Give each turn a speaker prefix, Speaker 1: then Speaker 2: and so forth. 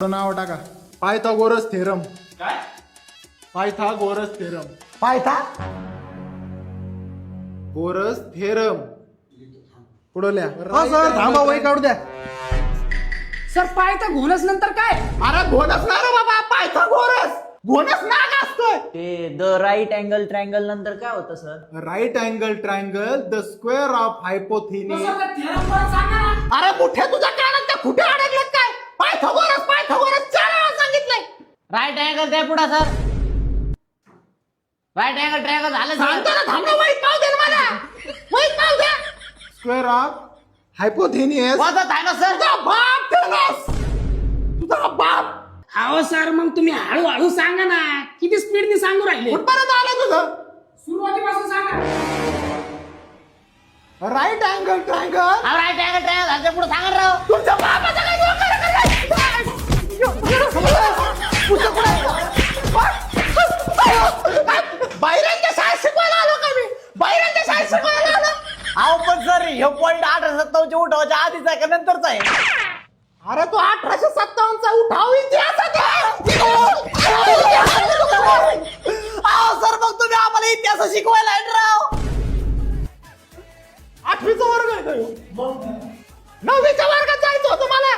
Speaker 1: नाव टाका Pythagoras theorem.
Speaker 2: काय?
Speaker 1: Pythagoras theorem. गोरस थेरम पुढं लिहा.
Speaker 3: सर थांबा वही काढू द्या.
Speaker 4: सर पायथा घोणस नंतर काय?
Speaker 1: अरे घोणस ना रे बाबा, पायथागोरस घोणस नाग असतोय.
Speaker 5: ते द राईट अँगल ट्रायंगल नंतर काय होतं sir?
Speaker 1: Right angle triangle the square of hypotenuse.
Speaker 4: सांगा ना.
Speaker 1: अरे मोठ्या तुझ्या कानात त्या कुठे अडकलेत काय? पायथागोरस पायथागोरस 4 वेळा सांगितलंय.
Speaker 5: राईट अँगल द्या पुढे सर. राईट अँगल ट्रायंगल झालं
Speaker 1: सांगतो ना, थांब ना, वाईट पाव दे ना मला. वाईट पाव दे. Square of हायपोथिनिस.
Speaker 5: वाजत आहे ना सर.
Speaker 1: तुझा बाप टेलस. तुझा बाप.
Speaker 4: अहो सर मग तुम्ही हळूहळू सांगा ना, किती स्पीडने सांगू राहिले.
Speaker 1: कुठपर्यंत आलं तुझं?
Speaker 4: सुरुवातीपासून सांगा.
Speaker 1: Right angle triangle.
Speaker 5: Right angle triangle झालं पुढे सांगा राव.
Speaker 1: तुमच्या बापाचं काय डोकं रे? बाहेरांच्या शाळेत शिकवायला आलो का मी? बाहेरांच्या शाळेत शिकवायला आलो.
Speaker 5: अहो पण सर हे पॉईंट 1857 उठवायच्या आधीचा आहे का नंतरचा आहे?
Speaker 1: अरे तो 1857चा उठाव इतिहासात आहे.
Speaker 5: अहो सर मग तुम्ही आम्हाला इतिहास शिकवायला आहे राव.
Speaker 1: 8वीचा वर्ग आहे तो. 9वीच्या वर्गात जायचं होतं मला.